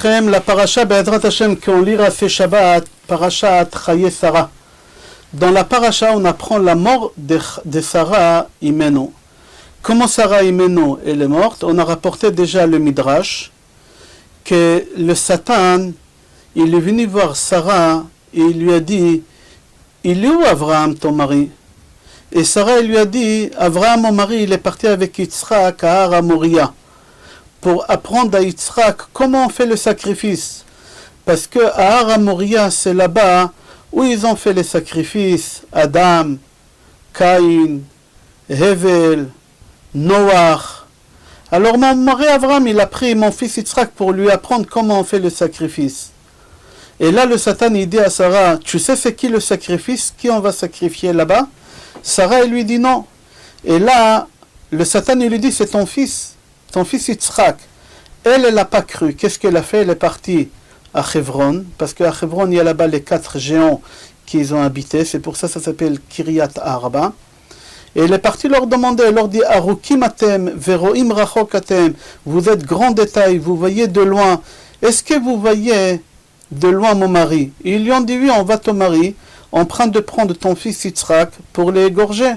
La paracha Be'ezrat Hashem qu'on lira ce Shabbat, parashat Chaye Sarah. Dans la paracha, on apprend la mort de Sarah Imenu. Comment Sarah Imenu elle est morte? On a rapporté déjà le Midrash que le Satan, il est venu voir Sarah et il lui a dit: il est où Abraham ton mari? Et Sarah lui a dit: Abraham mon mari, il est parti avec Yitzhak à Har Moriah pour apprendre à Yitzhak comment on fait le sacrifice. Parce que à Har Moriah, c'est là-bas où ils ont fait les sacrifices. Adam, Caïn, Hevel, Noach. Alors mon mari Abraham, il a pris mon fils Yitzhak pour lui apprendre comment on fait le sacrifice. Et là, le Satan, il dit à Sarah: tu sais c'est qui le sacrifice? Qui on va sacrifier là-bas? Sarah, elle lui dit non. Et là, le Satan, il lui dit: c'est ton fils Yitzhak. Elle n'a pas cru. Qu'est-ce qu'elle a fait? Elle est partie à Hebron, parce qu'à Hebron, il y a là-bas les 4 géants qui ont habité. C'est pour ça que ça s'appelle Kiryat Arba. Et elle est partie leur demander, elle leur dit: Arukim atem, veroim rachok atem. Vous êtes grand détail, vous voyez de loin. Est-ce que vous voyez de loin mon mari? Et ils lui ont dit: oui, on va ton mari, en train de prendre ton fils Yitzhak pour l'égorger.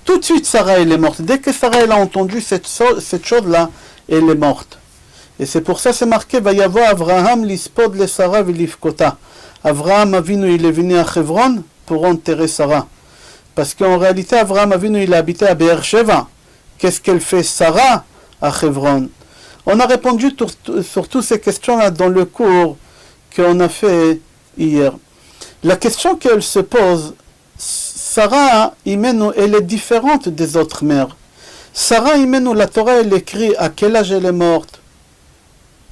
Tout de suite, Sarah, elle est morte. Dès que Sarah elle a entendu cette chose-là, elle est morte. Et c'est pour ça c'est marqué: Vayavo Avraham lispod le Sarah vilifkota. Avraham Avinu, il est venu à Hebron pour enterrer Sarah. Parce qu'en réalité, Avraham Avinu, il a habité à Be'er-Sheva. Qu'est-ce qu'elle fait Sarah à Hebron? On a répondu sur toutes ces questions-là dans le cours qu'on a fait hier. La question qu'elle se pose, Sarah Imenu, elle est différente des autres mères. Sarah Imenu, la Torah, elle écrit à quel âge elle est morte,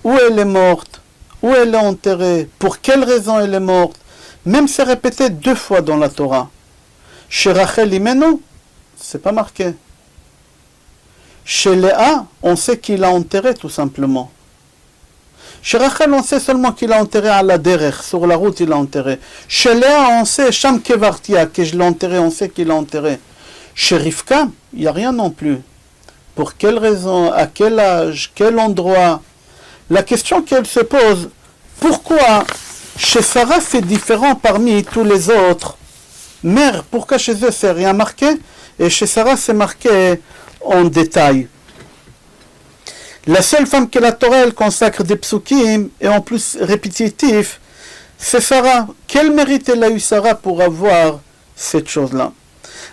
où elle est morte, où elle est enterrée, pour quelle raison elle est morte. Même c'est répété 2 fois dans la Torah. Chez Rachel Imenu, c'est pas marqué. Chez Léa, on sait qu'il a enterré tout simplement. Chez Rachel, on sait seulement qu'il a enterré à la derech, sur la route il a enterré. Chez Léa, on sait, Sham Kevartia, que je l'ai enterré, on sait qu'il a enterré. Chez Rivka, il n'y a rien non plus. Pour quelle raison, à quel âge, quel endroit? La question qu'elle se pose, pourquoi chez Sarah c'est différent parmi tous les autres mères? Pourquoi chez eux c'est rien marqué et chez Sarah c'est marqué en détail? La seule femme que la Torah elle consacre des psukim et en plus répétitif, c'est Sarah. Quel mérite elle a eu Sarah pour avoir cette chose-là?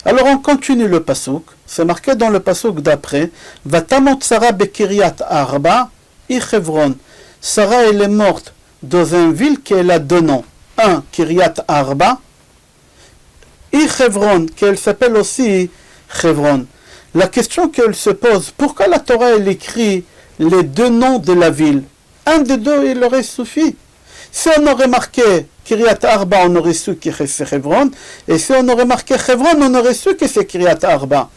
Alors on continue le pasuk. C'est marqué dans le pasuk d'après: Vatamot Sarah bekiryat arba i Hebron. Sarah elle est morte dans une ville qu'elle a 2 noms. Un, Kiryat Arba, i Hebron, qu'elle s'appelle aussi Hebron. La question qu'elle se pose, pourquoi la Torah elle écrit les 2 noms de la ville? Un des 2, il aurait suffi. Si on aurait marqué Kiryat Arba, on aurait su que c'est Hebron. Et si on aurait marqué Hebron, on aurait su que c'est Kiryat Arba.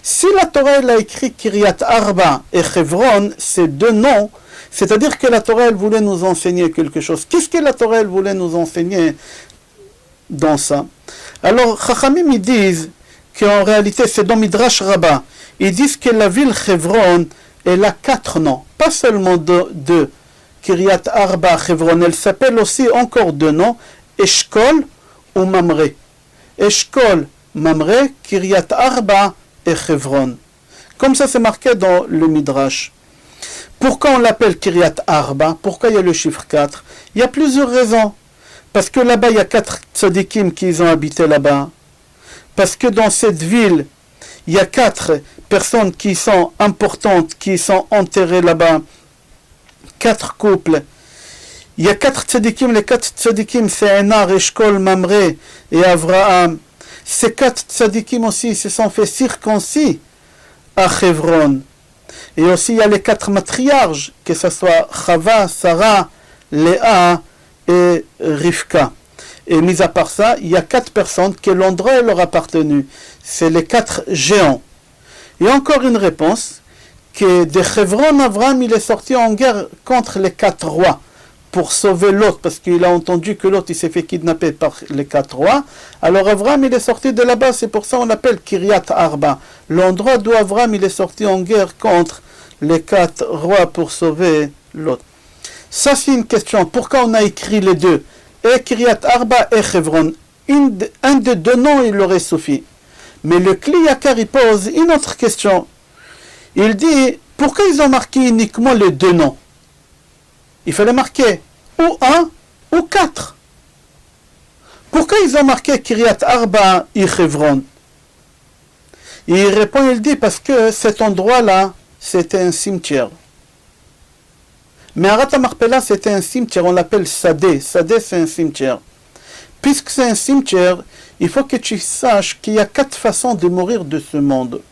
Si la Torah elle a écrit Kiryat Arba et Hebron, ces 2 noms, c'est-à-dire que la Torah elle voulait nous enseigner quelque chose. Qu'est-ce que la Torah elle voulait nous enseigner dans ça? Alors, Chachamim ils disent qu'en réalité c'est dans Midrash Rabbah. Ils disent que la ville Hebron, elle a 4 noms, pas seulement 2. Kiryat Arba, Hebron, elle s'appelle aussi encore 2 noms, Eshkol ou Mamre. Eshkol, Mamre, Kiryat Arba et Hebron. Comme ça c'est marqué dans le Midrash. Pourquoi on l'appelle Kiryat Arba? Pourquoi il y a le chiffre 4? Il y a plusieurs raisons. Parce que là-bas il y a 4 tzadikim qui ont habité là-bas. Parce que dans cette ville, il y a 4 personnes qui sont importantes, qui sont enterrées là-bas. 4 couples. Il y a 4 tzadikim. Les 4 tzadikim, c'est Enar, Eshkol, Mamre et Avraham. Ces 4 tzadikim aussi se sont fait circoncis à Hebron. Et aussi il y a les 4 matriarches, que ce soit Chava, Sarah, Léa et Rivka. Et mis à part ça, il y a 4 personnes que l'endroit leur appartenu. C'est les 4 géants. Et encore une réponse, que de Hebron, Avraham il est sorti en guerre contre les 4 rois pour sauver Lot, parce qu'il a entendu que Lot il s'est fait kidnapper par les 4 rois. Alors Avraham il est sorti de là-bas, c'est pour ça qu'on l'appelle Kiryat Arba, l'endroit d'où Avraham il est sorti en guerre contre les 4 rois pour sauver Lot. Ça c'est une question. Pourquoi on a écrit les deux? Et Kiryat Arba et Hebron. Un des deux noms, il aurait suffi. Mais le Kli Yakar, il pose une autre question. Il dit, pourquoi ils ont marqué uniquement les deux noms? Il fallait marquer ou un ou quatre. Pourquoi ils ont marqué Kiryat Arba et Hebron? Et il répond, il dit, parce que cet endroit-là, c'était un cimetière. Mais Arat Marpella, c'était un cimetière, on l'appelle Sadeh. Sadeh, c'est un cimetière. Puisque c'est un cimetière, il faut que tu saches qu'il y a 4 façons de mourir de ce monde.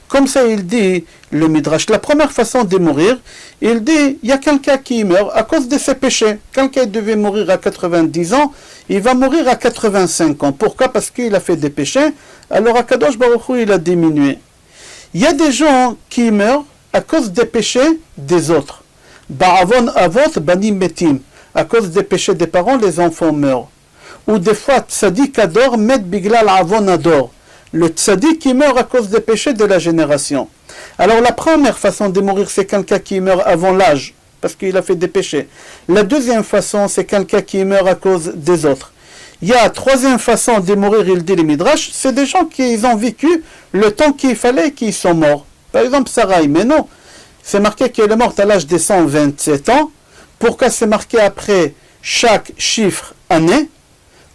Comme ça, il dit, le Midrash, la première façon de mourir, il dit, il y a quelqu'un qui meurt à cause de ses péchés. Quelqu'un devait mourir à 90 ans, il va mourir à 85 ans. Pourquoi? Parce qu'il a fait des péchés, alors Akadosh Baruch Hu, il a diminué. Il y a des gens qui meurent à cause des péchés des autres. Ba'avon avot banim metim. À cause des péchés des parents, les enfants meurent. Ou des fois, tzadik ador met biglal avon ador. Le tzadik qui meurt à cause des péchés de la génération. Alors la première façon de mourir, c'est quelqu'un qui meurt avant l'âge, parce qu'il a fait des péchés. La deuxième façon, c'est quelqu'un qui meurt à cause des autres. Il y a la troisième façon de mourir, il dit les Midrash, c'est des gens qui ont vécu le temps qu'il fallait et qui sont morts. Par exemple, Sarah, mais non. C'est marqué qu'elle est morte à l'âge de 127 ans. Pourquoi c'est marqué après chaque chiffre année?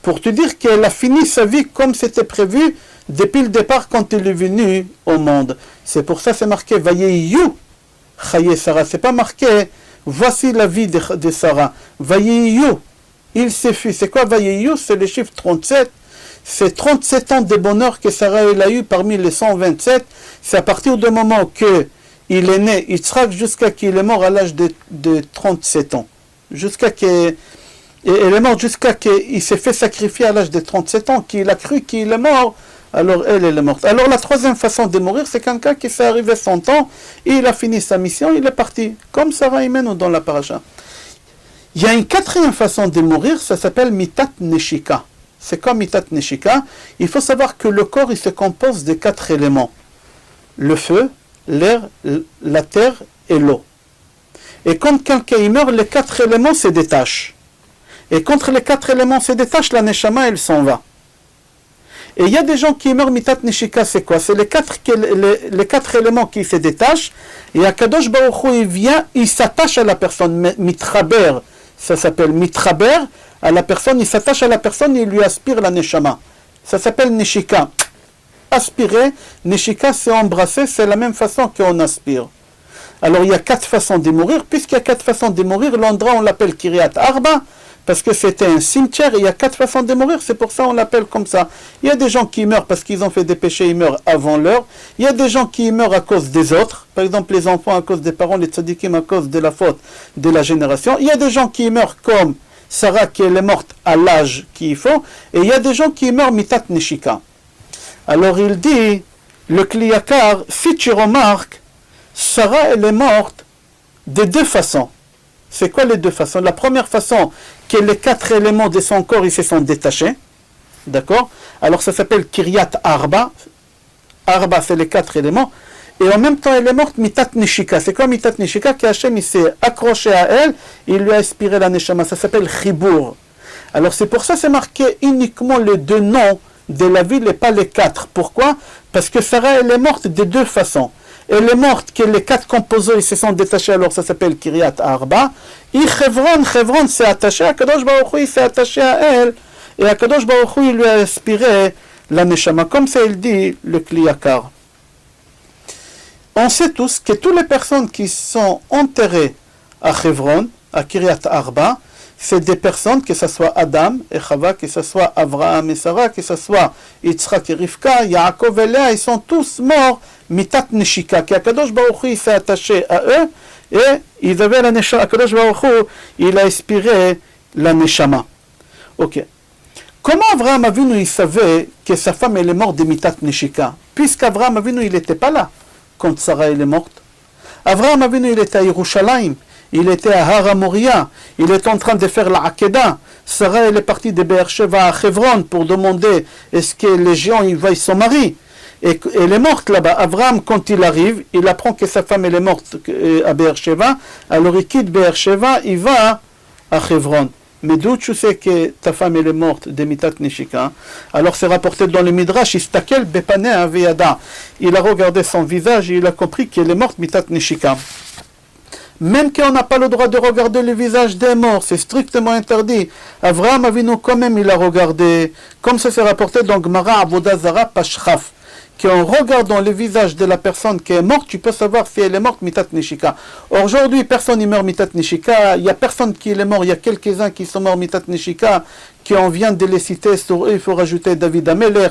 Pour te dire qu'elle a fini sa vie comme c'était prévu depuis le départ quand elle est venue au monde. C'est pour ça que c'est marqué Vayeyu Chaye Sarah. C'est pas marqué voici la vie de Sarah. Vayeyu. Il s'est fui. C'est quoi Vayeyu? C'est le chiffre 37. C'est 37 ans de bonheur que Sarah elle a eu parmi les 127. C'est à partir du moment que il est né, Yitzhak, jusqu'à qu'il est mort à l'âge de 37 ans. Jusqu'à qu'il elle est morte jusqu'à qu'il s'est fait sacrifier à l'âge de 37 ans, qu'il a cru qu'il est mort, alors elle est morte. Alors la troisième façon de mourir, c'est quelqu'un qui s'est arrivé 100 ans, et il a fini sa mission, il est parti, comme Sarah Imenu dans la paracha. Il y a une quatrième façon de mourir, ça s'appelle Mitat Neshika. C'est comme Mitat Neshika. Il faut savoir que le corps, il se compose de 4 éléments. Le feu, l'air, la terre et l'eau. Et quand quelqu'un meurt, les 4 éléments se détachent. Et contre les 4 éléments se détachent, la Neshama, elle s'en va. Et il y a des gens qui meurent, Mitat Neshika, c'est quoi? C'est les 4 éléments qui se détachent. Et Akadosh Baruch Hu, il vient, il s'attache à la personne. Mitraber, ça s'appelle Mitraber. À la personne, il s'attache à la personne et il lui aspire la Neshama. Ça s'appelle Neshika. Aspirer, Neshika, c'est embrasser, c'est la même façon qu'on aspire. Alors il y a 4 façons de mourir. Puisqu'il y a 4 façons de mourir, l'endroit on l'appelle Kiryat Arba. Parce que c'était un cimetière et il y a 4 façons de mourir, c'est pour ça on l'appelle comme ça. Il y a des gens qui meurent parce qu'ils ont fait des péchés, ils meurent avant l'heure. Il y a des gens qui meurent à cause des autres, par exemple les enfants à cause des parents, les tzadikim à cause de la faute de la génération. Il y a des gens qui meurent comme Sarah qui est morte à l'âge qu'il faut, et il y a des gens qui meurent mitat neshika. Alors il dit, le Kli Yakar, si tu remarques, Sarah elle est morte de 2 façons. C'est quoi les 2 façons? La première façon, que les 4 éléments de son corps, ils se sont détachés. D'accord? Alors ça s'appelle Kiryat Arba. Arba, c'est les 4 éléments. Et en même temps, elle est morte Mitat Neshika. C'est quoi Mitat Neshika? Qu'Hachem, il s'est accroché à elle, il lui a aspiré la Neshama. Ça s'appelle Chibour. Alors c'est pour ça que c'est marqué uniquement les 2 noms de la ville et pas les 4. Pourquoi? Parce que Sarah, elle est morte de 2 façons. Elle est morte que les 4 composants ils se sont détachés, alors ça s'appelle Kiryat Arba. Et Hebron s'est attaché, Akadosh Baruch Hu s'est attaché à elle, et Akadosh Baruch Hu il lui a aspiré la Neshama, comme ça il dit le Kli Yakar. On sait tous que toutes les personnes qui sont enterrées à Hebron, à Kiryat Arba, c'est des personnes, que ce soit Adam et Chava, que ce soit Avraham et Sarah, que ce soit Yitzhak et Rivka, Yaakov et Léa, ils sont tous morts Mitat Neshika, qu'Akadosh Baruch Hu s'est attaché à eux, et ils avaient la Neshama, Akadosh Baruch Hu, il a inspiré la Neshama. Ok. Comment Avraham Avinu, il savait que sa femme, elle est morte de Mitat Neshika? Puisqu'Avraham Avinu, il n'était pas là quand Sarah, elle est morte. Avraham Avinu, il était à Yerushalayim. Il était à Har Moria, il est en train de faire la Akedah. Sarah, elle est partie de Be'er Sheva à Hebron pour demander est-ce que les gens ils voient son mari. et elle est morte là-bas. Abraham, quand il arrive, il apprend que sa femme elle est morte à Beersheba, alors il quitte Beersheba, il va à Hebron. Mais d'où tu sais que ta femme elle est morte de Mitat Neshika? Alors c'est rapporté dans le Midrash, Istakel Bepane Aveyada. Il a regardé son visage et il a compris qu'elle est morte Mitat Neshika. Même qu'on n'a pas le droit de regarder le visage des morts, c'est strictement interdit. Avraham Avinu quand même il a regardé, comme ça c'est rapporté dans Gemara Avodah Zara Pashchaf, qu'en regardant le visage de la personne qui est morte, tu peux savoir si elle est morte Mitat Neshika. Aujourd'hui, personne ne meurt Mitat Neshika, il n'y a personne qui est mort, il y a quelques-uns qui sont morts Mitat Neshika, qui on vient de les citer, sur eux il faut rajouter David Ameler.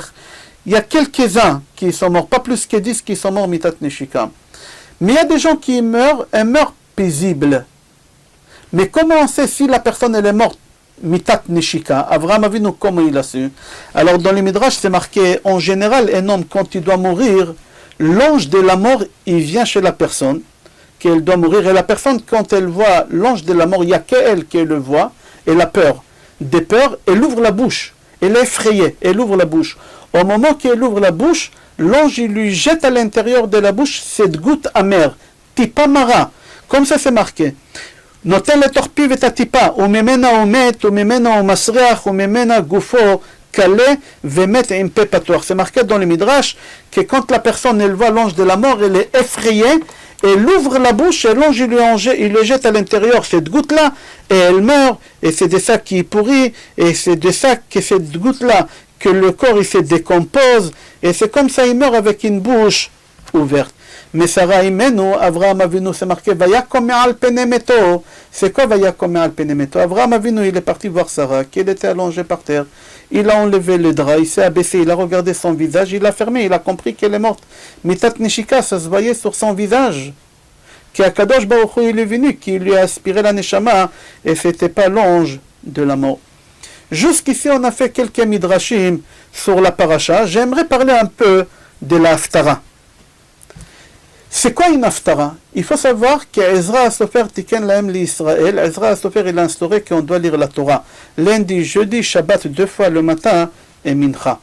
Il y a quelques-uns qui sont morts, pas plus que 10 qui sont morts Mitat Neshika. Mais il y a des gens qui meurent, un meurtre paisible. Mais comment on sait si la personne elle est morte Mitat Neshika? Avraham Avinu, comment il a su? Alors dans les Midrash, c'est marqué, en général, un homme, quand il doit mourir, l'ange de la mort, il vient chez la personne, qu'elle doit mourir, et la personne, quand elle voit l'ange de la mort, il n'y a qu'elle qui le voit, elle a peur. Des peurs, elle ouvre la bouche, elle est effrayée, elle ouvre la bouche. Au moment qu'elle ouvre la bouche, l'ange, il lui jette à l'intérieur de la bouche cette goutte amère, tipa mara, comme ça c'est marqué. נותן לתוך את הטיפה, וממנה הוא מת, וממנה הוא מסריח, וממנה גופו קלה ומת עם פה פתוח. C'est marqué dans le Midrash que quand la personne elle voit l'ange de la mort, elle est effrayée, elle ouvre la bouche et l'ange il lui jette à l'intérieur cette goutte-là, et elle meurt, et c'est de ça qui est pourri, et c'est de ça que cette goutte-là, que le corps il se décompose, et c'est comme ça il meurt avec une bouche ouverte. Mais Sarah Imenu, Avraham Avinu, c'est marqué Vayakom me'al pene meto. C'est quoi Vayakom me'al pene meto? Avraham Avinu, il est parti voir Sarah, qui était allongée par terre. Il a enlevé le drap, il s'est abaissé, il a regardé son visage, il a fermé, il a compris qu'elle est morte. Mitat Neshika, ça se voyait sur son visage. Qu'Akadosh Baruch Hu, il est venu, qui lui a aspiré la Neshama, et c'était pas l'ange de la mort. Jusqu'ici, on a fait quelques midrashim sur la paracha. J'aimerais parler un peu de la Haftara. C'est quoi une haftara? Il faut savoir qu'Ezra Asofer Tiken Lahem l'Israël. Ezra Asofer il a instauré qu'on doit lire la Torah lundi, jeudi, Shabbat 2 fois le matin et Mincha.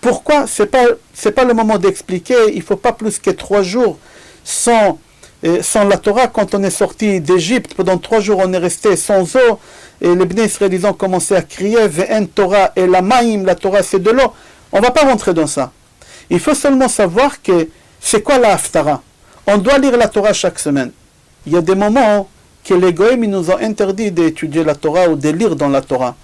Pourquoi? C'est pas le moment d'expliquer. Il faut pas plus que 3 jours sans la Torah. Quand on est sorti d'Égypte, pendant 3 jours on est resté sans eau et les Bnei Israéliens ont commencé à crier Ve'en Torah et la Maïm, la Torah c'est de l'eau. On va pas rentrer dans ça. Il faut seulement savoir que c'est quoi la haftara? On doit lire la Torah chaque semaine. Il y a des moments que les Goïms nous ont interdit d'étudier la Torah ou de lire dans la Torah.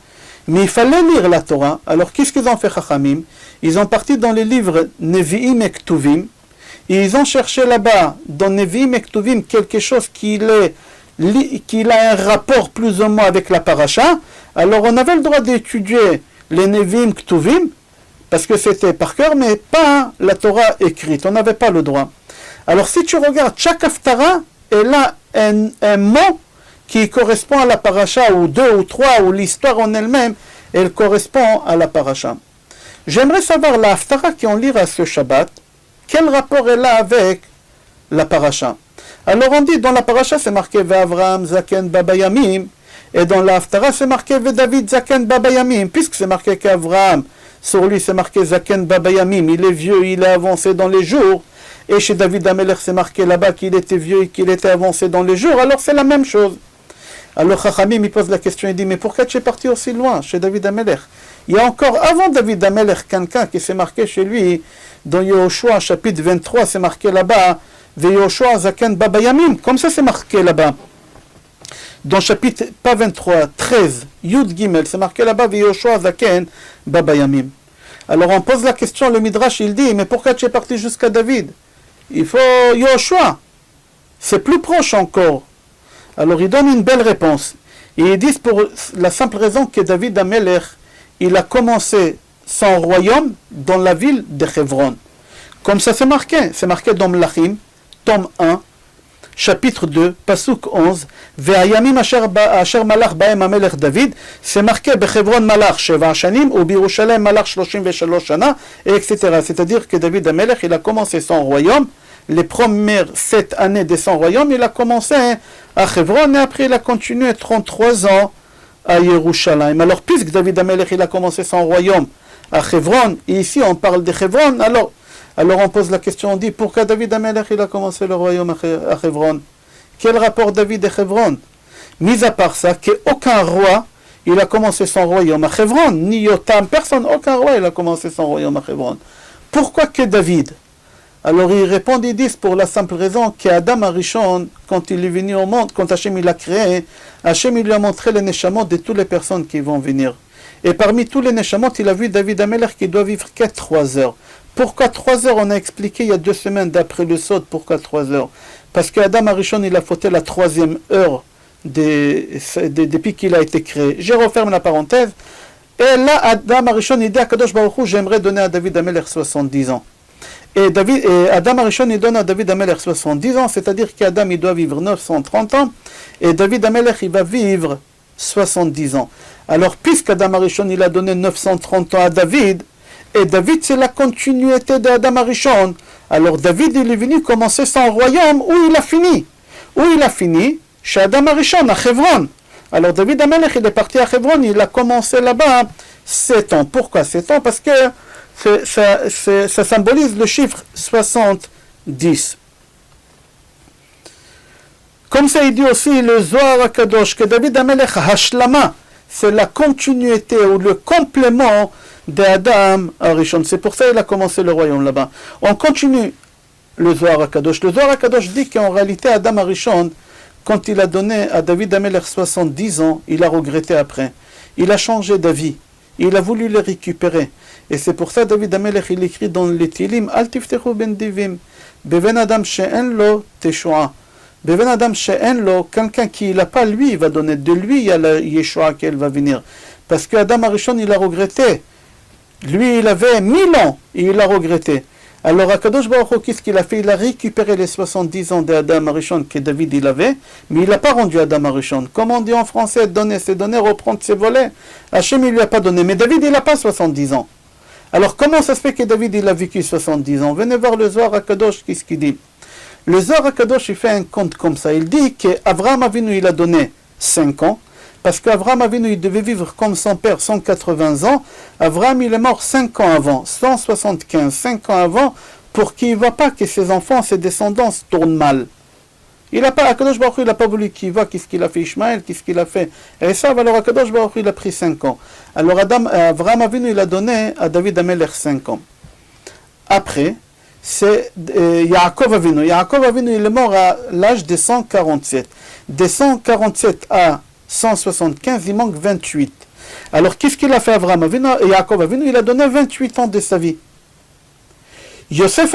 Mais il fallait lire la Torah. Alors qu'est-ce qu'ils ont fait Chachamim? Ils ont parti dans les livres Nevi'im et Ktuvim. Et ils ont cherché là-bas, dans Nevi'im et Ktuvim, quelque chose qui a un rapport plus ou moins avec la paracha. Alors on avait le droit d'étudier les Nevi'im Ktuvim, parce que c'était par cœur, mais pas la Torah écrite. On n'avait pas le droit. Alors si tu regardes, chaque haftara, elle a un mot qui correspond à la paracha, ou 2 ou 3, ou l'histoire en elle-même, elle correspond à la paracha. J'aimerais savoir la haftara qu'on lira ce Shabbat, quel rapport elle a avec la paracha. Alors on dit, dans la paracha c'est marqué Ve'Avraham Zaken Babayamim, et dans la haftara c'est marqué Ve'David Zaken Babayamim, puisque c'est marqué qu'Avraham, sur lui c'est marqué Zaken Babayamim, il est vieux, il est avancé dans les jours. Et chez David Ameler, c'est marqué là-bas qu'il était vieux et qu'il était avancé dans les jours. Alors c'est la même chose. Alors Chachamim, il pose la question, il dit, mais pourquoi tu es parti aussi loin chez David Ameler? Il y a encore avant David Ameler quelqu'un qui s'est marqué chez lui, dans Yehoshua, chapitre 23, c'est marqué là-bas, Yehoshua Zaken Babayamim, comme ça c'est marqué là-bas. Dans chapitre, pas 23, 13, Yud Gimel, c'est marqué là-bas, Yehoshua Zaken Babayamim. Alors on pose la question, le Midrash, il dit, mais pourquoi tu es parti jusqu'à David? Il faut Yehoshua. C'est plus proche encore. Alors il donne une belle réponse. Et ils disent pour la simple raison que David Ameler, il a commencé son royaume dans la ville de Hebron. Comme ça c'est marqué dans Melachim, tome 1, chapitre 2, pasuk 11, Ve'ayamim asher malach baem amelech David, c'est marqué Bechevron malach 7 shanim, ou Birushalem malach 33 shana, et etc. C'est-à-dire que David Amelech, il a commencé son royaume, les premières 7 années de son royaume, il a commencé à Hebron, et après il a continué 33 ans à Yerushalayim. Alors puisque David Amelech, il a commencé son royaume à Hebron, et ici on parle de Hebron, alors Alors on pose la question, on dit, pourquoi David Amelech il a commencé le royaume à Hebron? Quel rapport David et Hebron? Mis à part ça, qu'aucun roi, il a commencé son royaume à Hebron, ni Yotam, personne, aucun roi, il a commencé son royaume à Hebron. Pourquoi que David? Alors ils répondent, ils disent, pour la simple raison qu'Adam Arishon, quand il est venu au monde, quand Hachem il l'a créé, Hachem il lui a montré les neshamot de toutes les personnes qui vont venir. Et parmi tous les neshamot, il a vu David Amelech qui doit vivre que 3 heures. Pourquoi 3 heures? On a expliqué il y a 2 semaines d'après le Sod, pourquoi 3 heures? Parce qu'Adam Arishon, il a fauté la 3e heure depuis qu'il a été créé. Je referme la parenthèse. Et là, Adam Arishon, il dit à Kadosh Baruch Hu, j'aimerais donner à David Amelech 70 ans. Et Adam Arishon, il donne à David Amelech 70 ans, c'est-à-dire qu'Adam, il doit vivre 930 ans, et David Amelech, il va vivre 70 ans. Alors, puisqu'Adam Arishon, il a donné 930 ans à David, et David, c'est la continuité d'Adam Arishon, alors David, il est venu commencer son royaume où il a fini. Où il a fini? Chez Adam Arishon, à Hebron. Alors, David Amelech, il est parti à Hebron, il a commencé là-bas 7 ans. Pourquoi 7 ans? Parce que ça symbolise le chiffre 70. Comme ça, il dit aussi le Zohar HaKadosh, que David Amelech Hashlama, c'est la continuité ou le complément d'Adam Arishon. C'est pour ça qu'il a commencé le royaume là-bas. On continue le Zohar HaKadosh. Le Zohar HaKadosh dit qu'en réalité, Adam Arishon, quand il a donné à David Amelech 70 ans, il a regretté après. Il a changé d'avis. Il a voulu les récupérer. Et c'est pour ça David Amelech, il écrit dans les Tilim, Al tiftechu ben divim, beven adam she'en lo teshua. Beven adam she'en lo, quelqu'un qui n'a pas lui, il va donner. De lui, il y a la Yeshua qui va venir. Parce que Adam Arishon, il a regretté. Lui, il avait 1000 ans, et il a regretté. Alors, Akadosh Baruch Hu, qu'est-ce qu'il a fait? Il a récupéré les 70 ans d'Adam Arishon que David il avait, mais il n'a pas rendu Adam Arishon. Comme on dit en français, donner, c'est donner, reprendre, c'est voler. Hachem, il lui a pas donné. Mais David, il n'a pas 70 ans. Alors, comment ça se fait que David, il a vécu 70 ans? Venez voir le Zohar HaKadosh, qu'est-ce qu'il dit? Le Zohar HaKadosh, il fait un compte comme ça. Il dit qu'Avraham Avinu, il a donné 5 ans, parce qu'Avraham Avinu, il devait vivre comme son père 180 ans. Avraham, il est mort 5 ans avant, 175, 5 ans avant, pour qu'il ne voit pas que ses enfants, ses descendants tournent mal. Il n'a pas, Akadosh Baruch Hu, il n'a pas voulu qu'il voit qu'est-ce qu'il a fait Ishmaël, qu'est-ce qu'il a fait Esav. Alors Akadosh Baruch Hu, il a pris 5 ans. Alors Avraham Avinu, il a donné à David Amelech 5 ans. Après, c'est Yaakov Avinu. Yaakov Avinu, il est mort à l'âge de 147. De 147 à 175, il manque 28. Alors, qu'est-ce qu'il a fait Avraham Avinu? Yaakov Avinu, il a donné 28 ans de sa vie. Yosef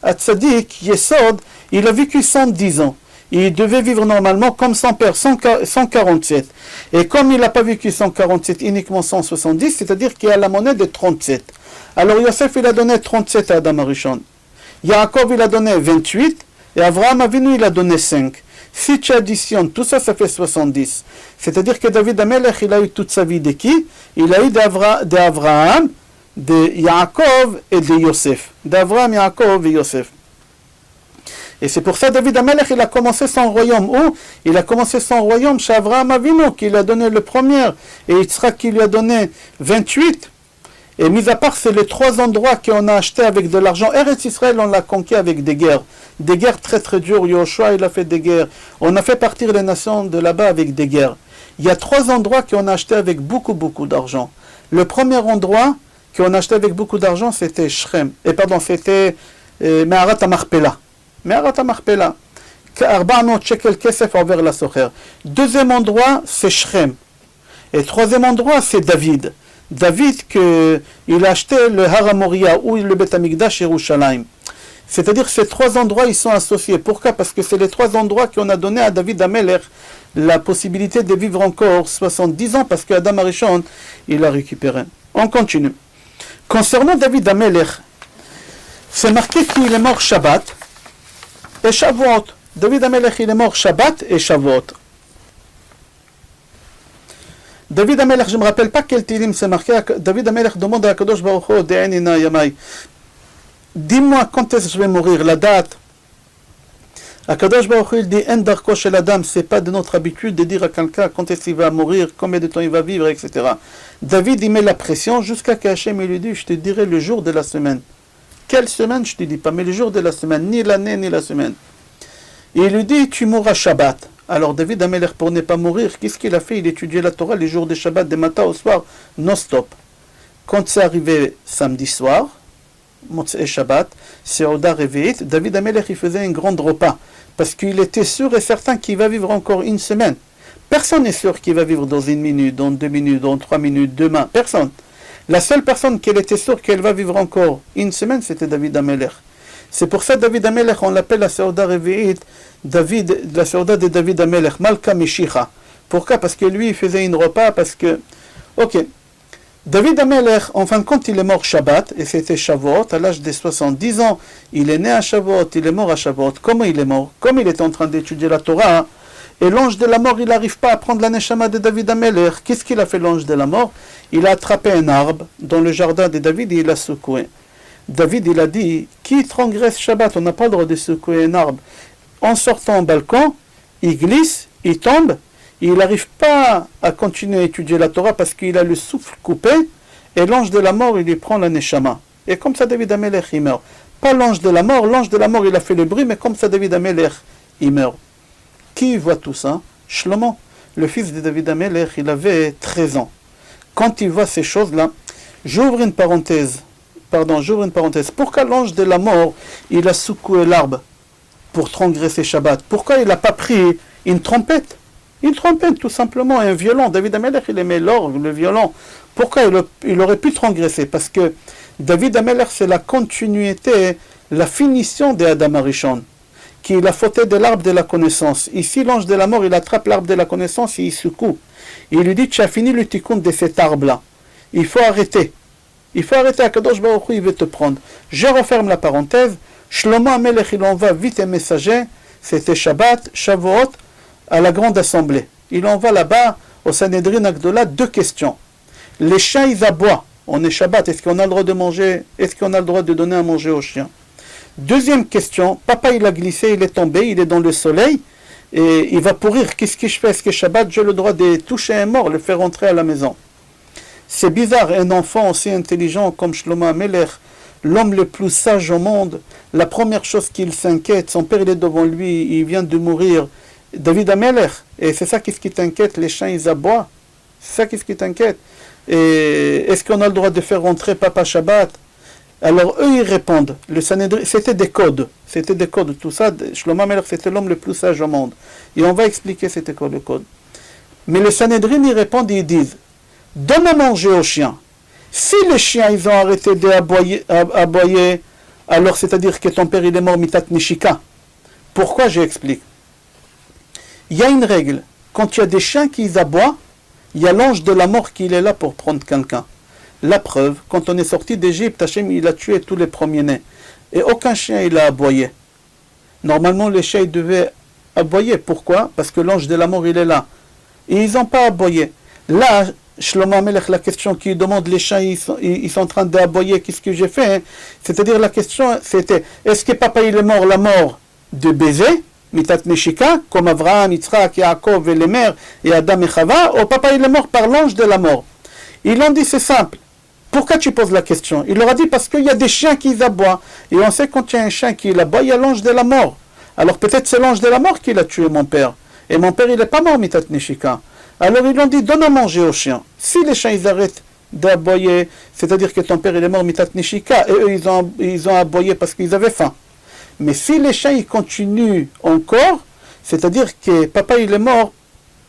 Atzadik, Yesod, il a vécu 110 ans. Il devait vivre normalement comme son père, 147. Et comme il n'a pas vécu 147, uniquement 170, c'est-à-dire qu'il a la monnaie de 37. Alors, Yosef, il a donné 37 à Adam Arishon. Yaakov, il a donné 28. Et Avraham Avinu, il a donné 5. Si tu additionnes tout ça, ça fait 70. C'est-à-dire que David Amelech, il a eu toute sa vie de qui? Il a eu d'Avraham, de Yaakov et de Yosef. D'Avraham, Yaakov et Yosef. Et c'est pour ça David Amelech, il a commencé son royaume. Où? Il a commencé son royaume chez Avraham Avinu, qui lui a donné le premier. Et Yitzhak, qui lui a donné 28. Et mis à part, c'est les 3 endroits qu'on a achetés avec de l'argent. Eretz Israël, on l'a conquis avec des guerres. Des guerres très très dures. Yoshua, il a fait des guerres. On a fait partir les nations de là-bas avec des guerres. Il y a 3 endroits qu'on a achetés avec beaucoup d'argent. Le premier endroit qu'on a acheté avec beaucoup d'argent, c'était Shrem. C'était Me'arat HaMachpelah. Me'arat HaMachpelah. 400 shekel kesef envers la socher. Deuxième endroit, c'est Shrem. Et troisième endroit, c'est David. David, il a acheté le Har HaMoria ou le Bet HaMikdash Yerushalayim. C'est-à-dire ces 3 endroits, ils sont associés. Pourquoi? Parce que c'est les 3 endroits qu'on a donné à David Amelech la possibilité de vivre encore 70 ans, parce qu'Adam Arishon, il a récupéré. On continue. Concernant David Amelech, c'est marqué qu'il est mort Shabbat et Shavuot. David Amelech, il est mort Shabbat et Shavuot. David Amelech, je ne me rappelle pas quel tilim c'est marqué. David Amelech demande à Kadosh Baruch Hu, De'enina Yamai, dis-moi quand est-ce que je vais mourir, la date. Kadosh Baruch Hu, il dit, En darko shel adam, c'est pas de notre habitude de dire à quelqu'un quand est-ce qu'il va mourir, combien de temps il va vivre, etc. David, il met la pression jusqu'à qu'Hachem lui dit, je te dirai le jour de la semaine. Quelle semaine, je ne te dis pas, mais le jour de la semaine, ni l'année, ni la semaine. Et il lui dit, tu mourras Shabbat. Alors David Ameler, pour ne pas mourir, qu'est-ce qu'il a fait? Il étudiait la Torah les jours de Shabbat, de matin au soir, non-stop. Quand c'est arrivé samedi soir, Motzei Shabbat, c'est Oda Revi'it, David Ameler, il faisait un grand repas. Parce qu'il était sûr et certain qu'il va vivre encore une semaine. Personne n'est sûr qu'il va vivre dans 1 minute, dans 2 minutes, dans 3 minutes, demain. Personne. La seule personne qu'elle était sûre qu'elle va vivre encore une semaine, c'était David Ameler. C'est pour ça David Ameler, on l'appelle la Seuda Revi'it, la Seuda de David Ameler, Malka Meshicha. Pourquoi? Parce que lui, il faisait une repas, parce que... Ok. David Ameler, en fin de compte, il est mort Shabbat, et c'était Shavuot, à l'âge de 70 ans. Il est né à Shavuot, il est mort à Shavuot. Comment il est mort? Comme il était en train d'étudier la Torah, et l'ange de la mort, il n'arrive pas à prendre la neshama de David Ameler. Qu'est-ce qu'il a fait l'ange de la mort? Il a attrapé un arbre dans le jardin de David et il l'a secoué. David, il a dit, qui transgresse Shabbat? On n'a pas le droit de secouer un arbre. En sortant au balcon, il glisse, il tombe, et il n'arrive pas à continuer à étudier la Torah parce qu'il a le souffle coupé, et l'ange de la mort, il lui prend la neshama. Et comme ça, David Ameler, il meurt. Pas l'ange de la mort, il a fait le bruit, mais comme ça, David Ameler, il meurt. Qui voit tout ça? Shlomo, le fils de David Ameler, il avait 13 ans. Quand il voit ces choses-là, j'ouvre une parenthèse. Pourquoi l'ange de la mort, il a secoué l'arbre pour transgresser Shabbat? Pourquoi il n'a pas pris une trompette? Une trompette, tout simplement, un violon. David Ameler, il aimait l'orgue, le violon. Pourquoi il aurait pu transgresser? Parce que David Ameler, c'est la continuité, la finition de Adam Arishon, qui est la faute de l'arbre de la connaissance. Ici, l'ange de la mort, il attrape l'arbre de la connaissance et il secoue. Il lui dit, tu as fini le tikkun de cet arbre-là. Il faut arrêter. Il faut arrêter, Akadosh Baruch Hu, il veut te prendre. Je referme la parenthèse. Shlomo Amelech, il envoie vite un messager. C'était Shabbat, Shavuot, à la grande assemblée. Il envoie là-bas, au Sanhedrin Agdola, 2 questions. Les chiens, ils aboient. On est Shabbat, est-ce qu'on a le droit de manger? Est-ce qu'on a le droit de donner à manger aux chiens? Deuxième question, papa il a glissé, il est tombé, il est dans le soleil, et il va pourrir. Qu'est-ce que je fais? Est-ce que Shabbat, j'ai le droit de toucher un mort, le faire rentrer à la maison? C'est bizarre, un enfant aussi intelligent comme Shlomo Amelech, l'homme le plus sage au monde, la première chose qu'il s'inquiète, son père il est devant lui, il vient de mourir, David Amelech, et c'est ça qu'est-ce qui t'inquiète, les chiens ils aboient, c'est ça qu'est-ce qui t'inquiète. Et est-ce qu'on a le droit de faire rentrer papa Shabbat? Alors eux ils répondent, le Sanhedrin, c'était des codes, tout ça, Shlomo Amelech c'était l'homme le plus sage au monde, et on va expliquer c'était quoi le code. Mais le Sanhedrin ils répondent et ils disent, donne à manger aux chiens. Si les chiens ils ont arrêté d'aboyer, alors c'est-à-dire que ton père il est mort mitat nishika. Pourquoi? J'explique. Il y a une règle, quand il y a des chiens qui aboient, il y a l'ange de la mort qui est là pour prendre quelqu'un. La preuve, quand on est sorti d'Égypte, Hachem il a tué tous les premiers-nés. Et aucun chien il a aboyé. Normalement les chiens ils devaient aboyer. Pourquoi? Parce que l'ange de la mort il est là. Et ils n'ont pas aboyé. Là, Shlomo Amelech, la question qui demande, les chiens ils sont en train d'aboyer, qu'est-ce que j'ai fait? C'est-à-dire la question c'était, est-ce que papa il est mort la mort de baiser, mitat neshika, comme Avraham, Yitzhak, Yaakov et les mères, et Adam et Chava, ou papa il est mort par l'ange de la mort? Ils ont dit c'est simple. Pourquoi tu poses la question? Il leur a dit parce qu'il y a des chiens qui aboient. Et on sait quand il y a un chien qui aboie, il y a l'ange de la mort. Alors peut-être c'est l'ange de la mort qui l'a tué mon père. Et mon père il n'est pas mort, mitat neshika. Alors ils ont dit, donne à manger aux chiens. Si les chiens ils arrêtent d'aboyer, c'est-à-dire que ton père il est mort mitat nishika, et eux ils ont aboyé parce qu'ils avaient faim. Mais si les chiens ils continuent encore, c'est-à-dire que papa il est mort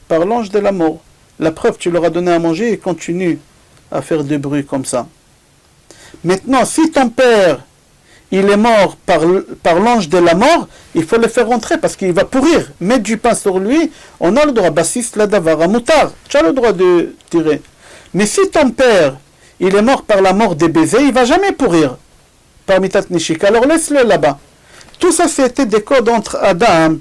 par l'ange de la mort. La preuve, tu leur as donné à manger et ils continuent à faire du bruit comme ça. Maintenant, si ton père il est mort par l'ange de la mort, il faut le faire rentrer parce qu'il va pourrir. Mettre du pain sur lui, on a le droit. Bassis la davara moutar, tu as le droit de tirer. Mais si ton père, il est mort par la mort des baisers, il va jamais pourrir. Par mitat nishika, alors laisse-le là-bas. Tout ça, c'était des codes entre Adam.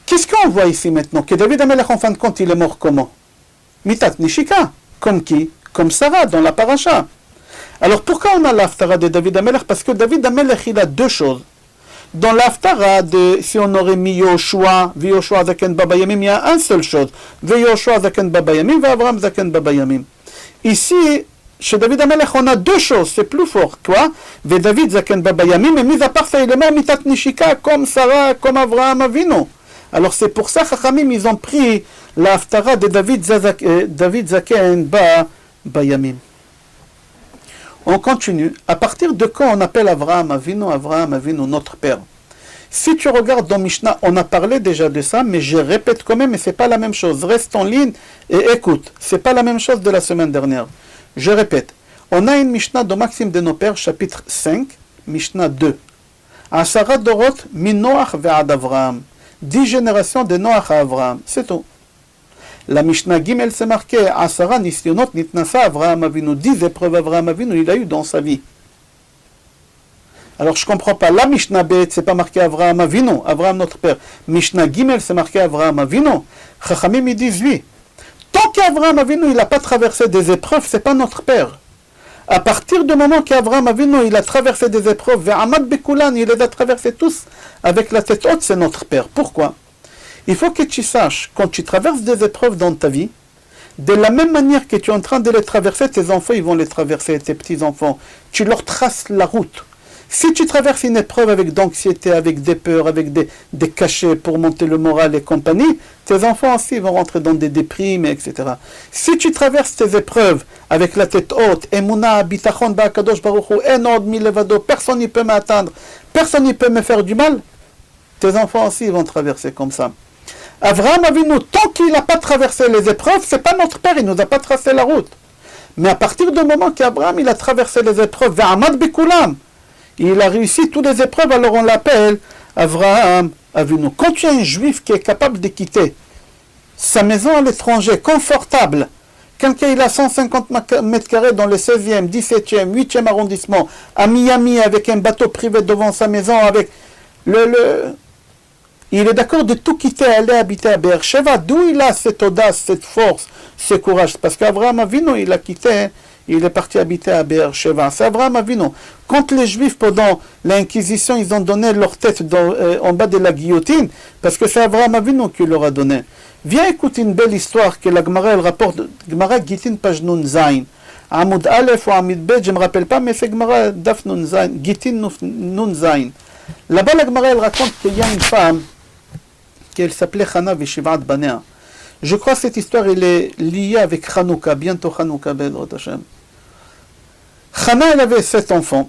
Qu'est-ce qu'on voit ici maintenant? Que David Amelech, en fin de compte, il est mort comment? Mitat nishika. Comme qui? Comme Sarah, dans la paracha. Alors pourquoi on a l'Haftara de David Amelech? Parce que David Amelech il a 2 choses. Dans l'Haftara, si on aurait mis Yoshua, Yoshua Zaken Baba Yamim, il y a une seule chose. Yoshua Zaken Baba Yamim, Avraham Zaken Baba Yamim. Ici, chez David Amelech, on a deux choses, c'est plus fort. Quoi? Ve David Zaken Babayamim, mais mis à part ça, il est mort mitat nishika, comme Sarah, comme Avraham Avinu. Alors c'est pour ça, Chachamim, ils ont pris la haftara de David Zaken Bayamim. On continue. À partir de quand on appelle Avraham Avinu, notre père? Si tu regardes dans Mishnah, on a parlé déjà de ça, mais je répète quand même, et c'est pas la même chose. Reste en ligne et écoute. C'est pas la même chose de la semaine dernière. Je répète. On a une Mishnah dans Maxime de nos pères, chapitre 5, Mishnah 2. Asara Dorot, min Noach ve'ad Avraham. 10 générations de Noach à Avraham. C'est tout. La Mishnah Gimel s'est marqué Asara Nisyonot Nitnasa Avraham Avinu. 10 épreuves Avraham Avinu, il a eu dans sa vie. Alors je ne comprends pas. La Mishnah Bet, c'est pas marqué Avraham Avinu, Avraham notre père. Mishnah Gimel, c'est marqué Avraham Avinu. Chachamim, ils disent oui. Tant qu'Avraham Avinu, il n'a pas traversé des épreuves, c'est pas notre père. À partir du moment qu'Avraham Avinu, il a traversé des épreuves, vers Amad Bekulan, il les a traversés tous avec la tête haute, c'est notre père. Pourquoi? Il faut que tu saches, quand tu traverses des épreuves dans ta vie, de la même manière que tu es en train de les traverser, tes enfants, ils vont les traverser, tes petits-enfants. Tu leur traces la route. Si tu traverses une épreuve avec d'anxiété, avec des peurs, avec des cachets pour monter le moral et compagnie, tes enfants aussi vont rentrer dans des déprimes, etc. Si tu traverses tes épreuves avec la tête haute, Emouna, Bitachon, Ba'akadosh Baruch Hu, Enod, Milevado, personne n'y peut m'atteindre, personne n'y peut me faire du mal, tes enfants aussi vont traverser comme ça. Avraham Avinu, tant qu'il n'a pas traversé les épreuves, c'est pas notre père, il nous a pas tracé la route. Mais à partir du moment qu'Abraham il a traversé les épreuves, Ve'amad Bekulam, il a réussi toutes les épreuves, alors on l'appelle Avraham Avinu. Quand tu as un juif qui est capable de quitter sa maison à l'étranger, confortable, quelqu'un il a 150 mètres carrés dans le 16e, 17e, 8e arrondissement, à Miami, avec un bateau privé devant sa maison, avec il est d'accord de tout quitter, aller habiter à Beersheba. D'où il a cette audace, cette force, ce courage? Parce qu'Avraham Avinu, il a quitté, il est parti habiter à Beersheba. C'est Avraham Avinu. Quand les Juifs, pendant l'Inquisition, ils ont donné leur tête en bas de la guillotine, parce que c'est Avraham Avinu qui leur a donné. Viens écouter une belle histoire que la Gemara, elle rapporte. Gemara Gitin page Nun Zain. Amud Aleph ou Amud Bet, je ne me rappelle pas, mais c'est Gemara Daf Nun Zain. Gitin Nun Zain. Là-bas, la Gemara, elle raconte qu'il y a une femme qu'elle s'appelait Chana Veshivat Banea. Je crois que cette histoire elle est liée avec Hanouka, bientôt Hanouka, Bedrot Hashem. Chana, elle avait 7 enfants.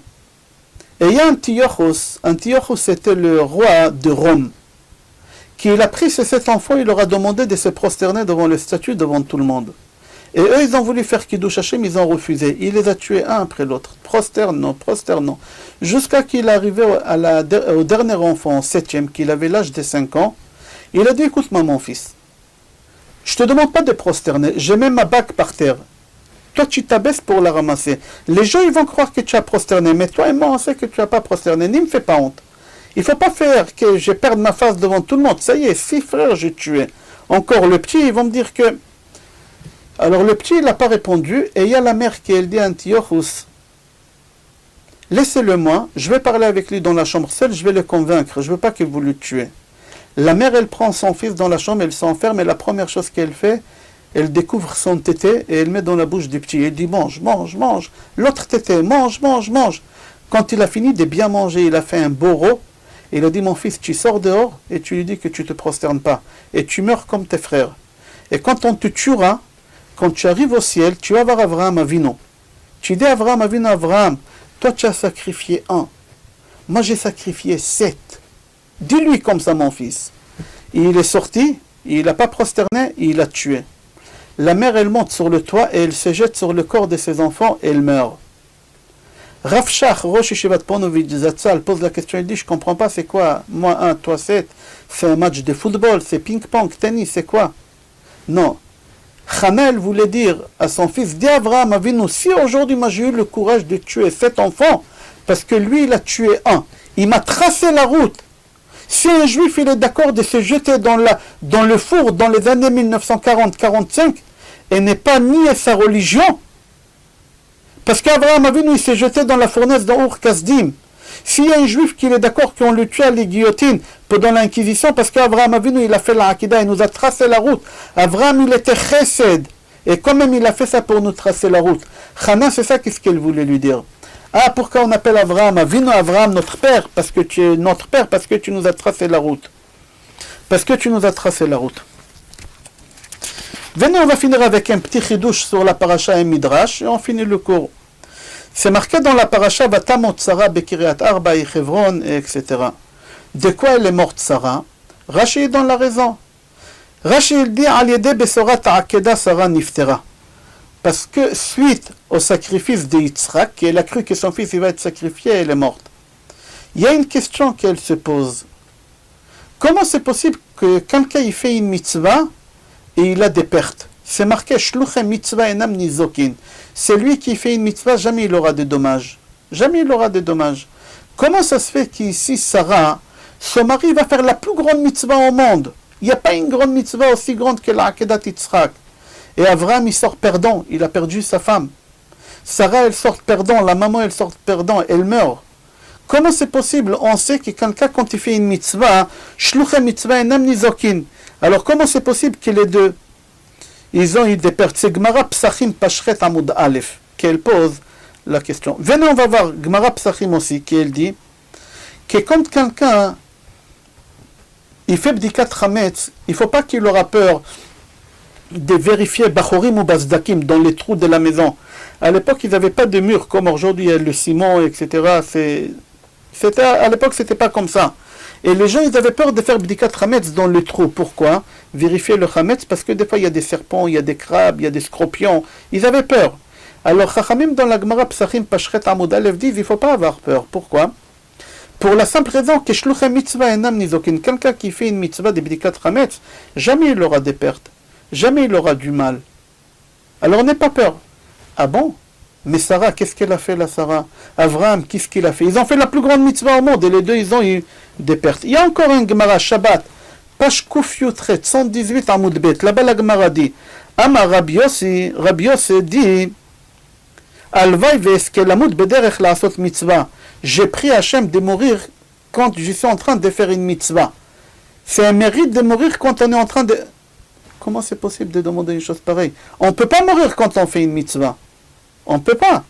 Et il y a Antiochos était le roi de Rome, qui il a pris ces 7 enfants, il leur a demandé de se prosterner devant le statue, devant tout le monde. Et eux, ils ont voulu faire Kiddush Hashem, ils ont refusé. Il les a tués un après l'autre. Prosternons. Jusqu'à qu'il arrivait au dernier enfant, 7e, qu'il avait l'âge de 5 ans. Il a dit, écoute-moi mon fils, je ne te demande pas de prosterner, j'ai même ma bague par terre. Toi, tu t'abaisses pour la ramasser. Les gens, ils vont croire que tu as prosterné, mais toi et moi, on sait que tu n'as pas prosterné. Ne me fais pas honte. Il ne faut pas faire que je perde ma face devant tout le monde. Ça y est, 6 frères, j'ai tué. Encore le petit, ils vont me dire que... Alors le petit, il n'a pas répondu, et il y a la mère qui, elle dit à Antiochus, laissez-le moi, je vais parler avec lui dans la chambre seule, je vais le convaincre, je ne veux pas que vous le tuez. La mère, elle prend son fils dans la chambre, elle s'enferme, et la première chose qu'elle fait, elle découvre son tété, et elle met dans la bouche du petit. Elle dit, mange. L'autre tété, mange. Quand il a fini de bien manger, il a fait un boro, et il a dit, mon fils, tu sors dehors, et tu lui dis que tu ne te prosternes pas, et tu meurs comme tes frères. Et quand on te tuera, quand tu arrives au ciel, tu vas voir Avraham Avinu. Tu dis à Avraham Avinu, Avraham, toi tu as sacrifié 1, moi j'ai sacrifié 7. Dis-lui comme ça, mon fils. Et il est sorti, il n'a pas prosterné, il a tué. La mère, elle monte sur le toit et elle se jette sur le corps de ses enfants et elle meurt. Rav Shach, Rosh Yeshivat Ponovitch Zatzal, pose la question, il dit, je ne comprends pas, c'est quoi? Moi 1, toi 7, c'est un match de football, c'est ping-pong, tennis, c'est quoi? Non. Chanel voulait dire à son fils, dis Avraham Avinu, si aujourd'hui moi j'ai eu le courage de tuer 7 enfants, parce que lui il a tué 1, il m'a tracé la route. Si un juif il est d'accord de se jeter dans le four dans les années 1940-45 et n'est pas nier sa religion, parce qu'Avraham Avinu il s'est jeté dans la fournaise d'Ur Kasdim. S'il y a un juif qui est d'accord qu'on le tue à la guillotine pendant l'Inquisition, parce qu'Avraham Avinu il a fait la Hakida, il nous a tracé la route. Avraham il était chesed, et quand même il a fait ça pour nous tracer la route. Chana, c'est ça qu'est-ce qu'elle voulait lui dire. Ah, pourquoi on appelle Abraham Avinu Abraham notre père? Parce que tu es notre père, parce que tu nous as tracé la route. Parce que tu nous as tracé la route. Venez, on va finir avec un petit chidouche sur la paracha et Midrash, et on finit le cours. C'est marqué dans la paracha Vatamot Sarah Bekiriat Arba et Chevron, etc. De quoi elle est morte, Sarah? Rashi est dans la raison. Rashi il dit Al Yede Besorat Akeda Sarah Niftera. Parce que suite au sacrifice de Yitzhak, elle a cru que son fils il va être sacrifié, elle est morte. Il y a une question qu'elle se pose. Comment c'est possible que quelqu'un il fait une mitzvah et il a des pertes? C'est marqué Shluchem mitzvah enam nizokin. C'est lui qui fait une mitzvah, jamais il aura de dommages. Jamais il aura de dommages. Comment ça se fait qu'ici Sarah, son mari va faire la plus grande mitzvah au monde? Il n'y a pas une grande mitzvah aussi grande que la Akedat Yitzhak. Et Avraham il sort perdant, il a perdu sa femme. Sarah elle sort perdant, la maman elle sort perdant, elle meurt. Comment c'est possible? On sait que quelqu'un quand il fait une mitzvah, Shluchem mitzvah enam nizokin. Alors comment c'est possible que les deux ils ont eu des pertes? C'est Gemara Psachim Pashret Amud Aleph qu'elle pose la question. Venez, on va voir Gemara Psachim aussi, qui elle dit que quand quelqu'un il fait Bdikat Chametz, il ne faut pas qu'il aura peur de vérifier Bachorim ou Bazdakim dans les trous de la maison. À l'époque, ils n'avaient pas de murs comme aujourd'hui, il y a le ciment, etc. À l'époque, c'était pas comme ça. Et les gens, ils avaient peur de faire Bdikat Chametz dans les trous. Pourquoi? Vérifier le Chametz, parce que des fois, il y a des serpents, il y a des crabes, il y a des scorpions. Ils avaient peur. Alors, Chachamim, dans la Gemara Psachim Pashret Amud Aleph, disent, il ne faut pas avoir peur. Pourquoi? Pour la simple raison que Shluchem mitzvah enam nizokin. Quelqu'un qui fait une mitzvah de Bdikat Chametz, jamais il aura des pertes. Jamais il aura du mal. Alors, n'aie pas peur. Ah bon? Mais Sarah, qu'est-ce qu'elle a fait, la Sarah? Avraham, qu'est-ce qu'il a fait? Ils ont fait la plus grande mitzvah au monde, et les deux, ils ont eu des pertes. Il y a encore un Gemara, Shabbat, page Kuf Yutret, 118 Amud Bet. Là-bas, la Gemara dit, Amar Rabbi Yossi dit, Alvaï ve'eskel amud bederech la'asot mitzvah. J'ai pris Hachem de mourir quand je suis en train de faire une mitzvah. C'est un mérite de mourir quand on est en train de... Comment c'est possible de demander une chose pareille? On ne peut pas mourir quand on fait une mitzvah. On ne peut pas.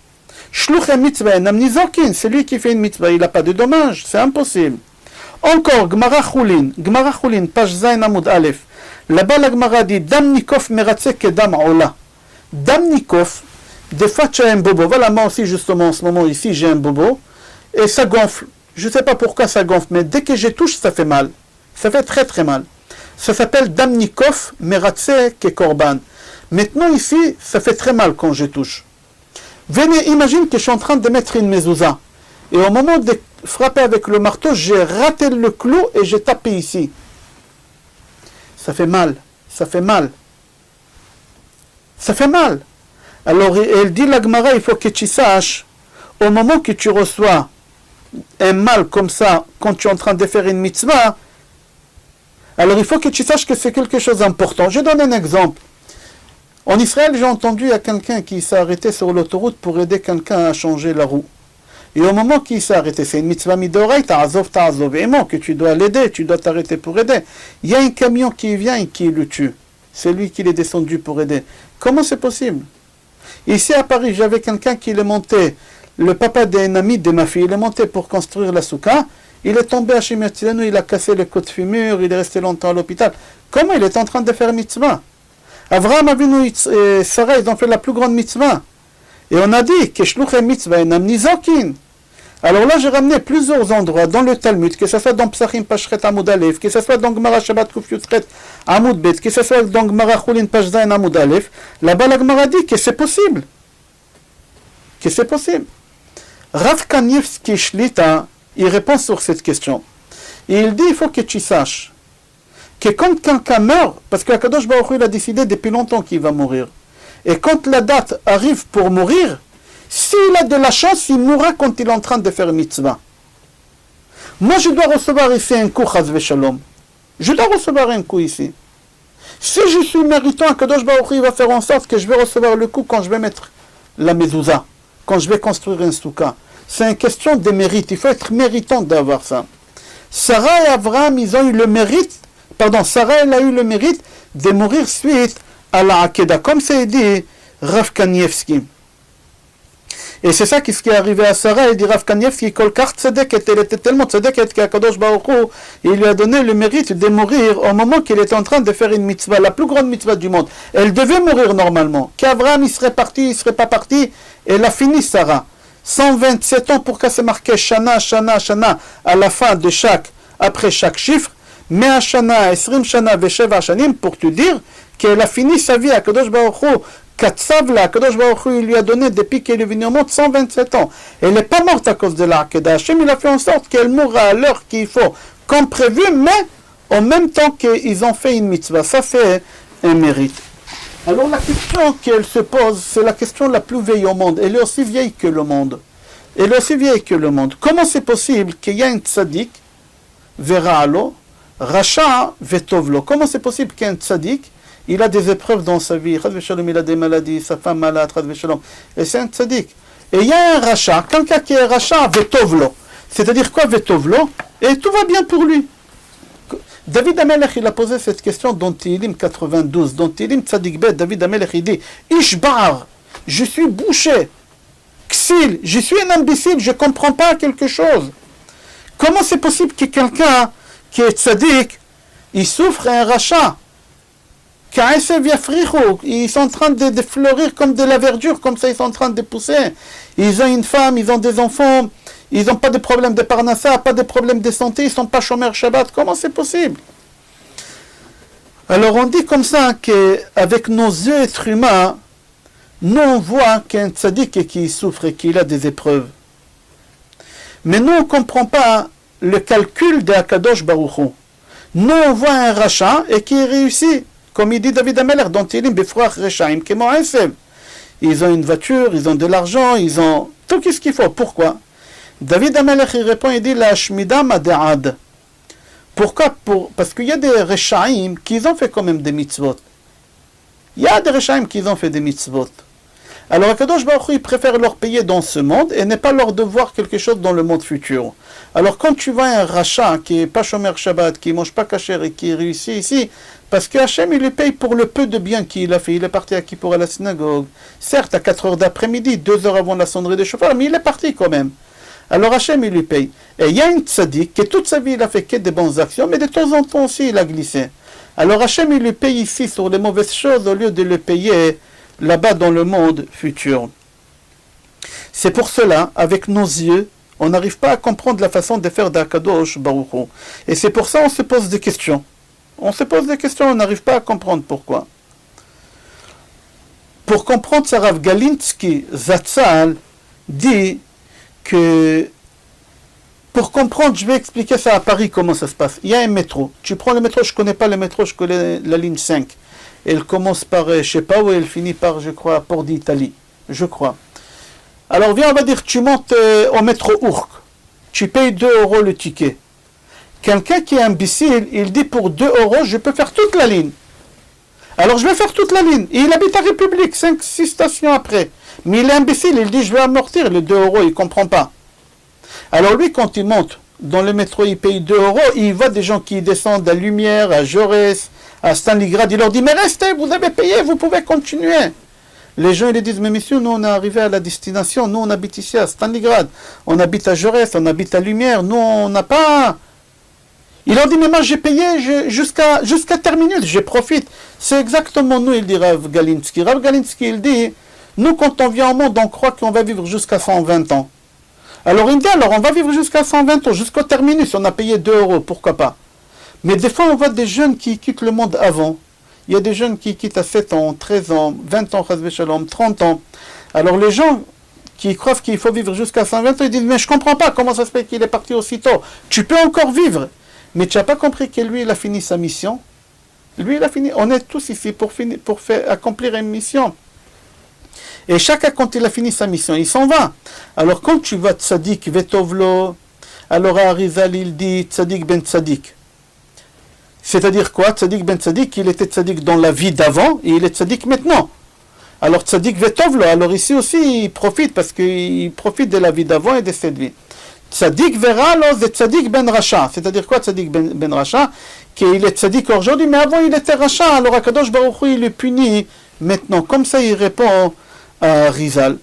Shluchem mitzvah enam nizokin. C'est lui qui fait une mitzvah. Il n'a pas de dommage. C'est impossible. Encore, Gemara Chulin, page Zayin Amud Aleph. Là-bas, la Gemara dit, Dam Nikof meratze kedam ola. Dam Nikof, des fois tu as un bobo. Voilà, moi aussi, justement, en ce moment, ici, j'ai un bobo. Et ça gonfle. Je ne sais pas pourquoi ça gonfle, mais dès que je touche, ça fait mal. Ça fait très très mal. Ça s'appelle Dam Nikof meratze ke korban. Maintenant, ici, ça fait très mal quand je touche. Venez, imagine que je suis en train de mettre une mezouza. Et au moment de frapper avec le marteau, j'ai raté le clou et j'ai tapé ici. Ça fait mal. Ça fait mal. Ça fait mal. Alors, elle dit la Gemara, il faut que tu saches, au moment que tu reçois un mal comme ça, quand tu es en train de faire une mitzvah, alors il faut que tu saches que c'est quelque chose d'important. Je donne un exemple. En Israël, j'ai entendu, il y a quelqu'un qui s'est arrêté sur l'autoroute pour aider quelqu'un à changer la roue. Et au moment qu'il s'est arrêté, c'est une mitzvah midorai, ta'azov, que tu dois l'aider, tu dois t'arrêter pour aider. Il y a un camion qui vient et qui le tue. C'est lui qui l'est descendu pour aider. Comment c'est possible? Ici à Paris, j'avais quelqu'un qui est monté, le papa d'un ami de ma fille, il est monté pour construire la souka. Il est tombé à Shimetzilenu, il a cassé le côte fémur, il est resté longtemps à l'hôpital. Comment il est en train de faire mitzvah? Avraham Avinu et Sarah, ils ont fait la plus grande mitzvah. Et on a dit que Shluchem mitzvah enam nizokin. Alors là, j'ai ramené plusieurs endroits dans le Talmud, que ce soit dans Psachim Pashret Amud Aleph, que ce soit dans Gemara Shabbat Kuf Yutret Amud Bet, que ce soit dans Gemara Chulin Page Zayin Amud Aleph. Là-bas, la Gemara dit que c'est possible. Que c'est possible. Rav Kanievski Shlita, il répond sur cette question. Et il dit, il faut que tu saches que quand quelqu'un meurt, parce que Akadosh Baruch Hu, il a décidé depuis longtemps qu'il va mourir, et quand la date arrive pour mourir, s'il a de la chance, il mourra quand il est en train de faire mitzvah. Moi, je dois recevoir ici un coup, Chaz Veshalom. Je dois recevoir un coup ici. Si je suis méritant, Akadosh Baruch Hu, il va faire en sorte que je vais recevoir le coup quand je vais mettre la mezouza, quand je vais construire un souka. C'est une question de mérite. Il faut être méritant d'avoir ça. Sarah et Abraham, ils ont eu le mérite, Sarah, elle a eu le mérite de mourir suite à la Akeda. Comme c'est dit Rav Kanievski. Et c'est ça qui est arrivé à Sarah. Il dit Rav Kanievski, Kolkar Tzedeket, elle était tellement Tzedeket qu'Akadosh Baruch Hu, il lui a donné le mérite de mourir au moment qu'il était en train de faire une mitzvah, la plus grande mitzvah du monde. Elle devait mourir normalement. Qu'Abraham il serait parti, il serait pas parti. Elle a fini Sarah. 127 ans, pourquoi c'est marqué Shana, Shana, Shana à la fin de après chaque chiffre. Mea Shana, Esrim Shana, Vesheva Shanim, pour te dire qu'elle a fini sa vie à Kadosh Baruch Hu. Katsavla, Kadosh Baruch Hu, il lui a donné depuis qu'elle est venue au monde 127 ans. Elle n'est pas morte à cause de l'Aqeda. Hachem, il a fait en sorte qu'elle mourra à l'heure qu'il faut, comme prévu, mais en même temps qu'ils ont fait une mitzvah. Ça, c'est un mérite. Alors la question qu'elle se pose, c'est la question la plus vieille au monde. Elle est aussi vieille que le monde. Elle est aussi vieille que le monde. Comment c'est possible qu'il y ait un tzaddik, vera'alo, racha, vetovlo? Comment c'est possible qu'un tzaddik, il a des épreuves dans sa vie, il a des maladies, sa femme malade, et c'est un tzaddik. Et il y a un rachat, quelqu'un qui est rachat, vetovlo. C'est-à-dire quoi vetovlo? Et tout va bien pour lui. David Amelech, il a posé cette question dans Tehillim 92. Dans Tehillim Tzadik Bet, David Amelech, il dit Ishbar, je suis bouché. Ksil, je suis un imbécile, je ne comprends pas quelque chose. Comment c'est possible que quelqu'un qui est tzaddik, il souffre un rachat? Ils sont en train de fleurir comme de la verdure, comme ça ils sont en train de pousser. Ils ont une femme, ils ont des enfants, ils n'ont pas de problème de parnassa, pas de problème de santé, ils ne sont pas chômeurs Shabbat. Comment c'est possible? Alors on dit comme ça qu'avec nos yeux êtres humains, nous on voit qu'un tzaddik qui souffre et qu'il a des épreuves. Mais nous on ne comprend pas le calcul de Akadosh Baruch Hu. Nous on voit un rachat et qui réussit. Comme il dit David Amelech dans Tehillim, Befroach Rechaim, ils ont une voiture, ils ont de l'argent, ils ont tout ce qu'il faut. Pourquoi? David Amelech il répond, il dit la Shmida Made'ad. Pourquoi? Parce qu'il y a des Rechaim qui ont fait quand même des mitzvot. Il y a des Rechaim qui ont fait des mitzvot. Alors Akadosh Baruch Hu, il préfère leur payer dans ce monde et n'est pas leur devoir quelque chose dans le monde futur. Alors quand tu vois un rachat qui n'est pas chômeur Shabbat, qui ne mange pas kasher et qui réussit ici, parce que Hachem il lui paye pour le peu de bien qu'il a fait. Il est parti à Kippour à la synagogue, certes à 4 heures d'après-midi, 2 heures avant la sonnerie des chauffeurs, mais il est parti quand même. Alors Hachem il lui paye. Et il y a une tzaddik qui toute sa vie il a fait que des bonnes actions, mais de temps en temps aussi il a glissé. Alors Hachem il lui paye ici sur les mauvaises choses au lieu de le payer là-bas dans le monde futur. C'est pour cela, avec nos yeux, on n'arrive pas à comprendre la façon de faire d'Akadosh Baruch Hu. Et c'est pour ça qu'on se pose des questions. On se pose des questions, on n'arrive pas à comprendre pourquoi. Pour comprendre ça, Rav Galinsky Zatzal dit que pour comprendre, je vais expliquer ça à Paris comment ça se passe. Il y a un métro. Tu prends le métro, je ne connais pas le métro, je connais la ligne 5. Elle commence par, je ne sais pas où, elle finit par, je crois, Port d'Italie. Je crois. Alors viens, on va dire, tu montes au métro Urk. Tu payes 2 euros le ticket. Quelqu'un qui est imbécile, il dit pour 2 euros, je peux faire toute la ligne. Alors je vais faire toute la ligne. Et il habite à République, 5-6 stations après. Mais il est imbécile, il dit je vais amortir les 2 euros, il ne comprend pas. Alors lui, quand il monte dans le métro, il paye 2 euros, il voit des gens qui descendent à Lumière, à Jaurès, à Stalingrad, il leur dit mais restez, vous avez payé, vous pouvez continuer. Les gens ils disent mais messieurs, nous on est arrivé à la destination, nous on habite ici à Stalingrad, on habite à Jaurès, on habite à Lumière, nous on n'a pas... Il leur dit mais moi j'ai payé jusqu'à terminus, je profite. C'est exactement nous, il dit Rav Galinsky. Rav Galinsky il dit, nous quand on vient au monde on croit qu'on va vivre jusqu'à 120 ans. Alors il dit alors on va vivre jusqu'à 120 ans, jusqu'au terminus, on a payé 2 euros, pourquoi pas. Mais des fois, on voit des jeunes qui quittent le monde avant. Il y a des jeunes qui quittent à 7 ans, 13 ans, 20 ans, 30 ans. Alors les gens qui croient qu'il faut vivre jusqu'à 120 ans, ils disent, mais je ne comprends pas comment ça se fait qu'il est parti aussitôt. Tu peux encore vivre. Mais tu n'as pas compris que lui, il a fini sa mission. Lui, il a fini. On est tous ici pour accomplir une mission. Et chacun, quand il a fini sa mission, il s'en va. Alors quand tu vas Tzadik Vetovlo, alors Arizal, il dit Tzadik ben Tzadik. C'est-à-dire quoi? Tzadik ben Tzadik, il était Tzadik dans la vie d'avant et il est Tzadik maintenant. Alors Tzadik Vetovlo, alors ici aussi il profite parce qu'il profite de la vie d'avant et de cette vie. Tzadik Veralo, c'est Tzadik ben Racha. C'est-à-dire quoi Tzadik ben Racha? Qu'il est Tzadik aujourd'hui, mais avant il était Racha. Alors Akadosh Baruch Hu, il le punit maintenant. Comme ça il répond à Rizal.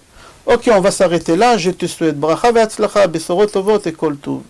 Ok, on va s'arrêter là. Je te souhaite bracha ve'atzlacha, besorot tovot et kol tov.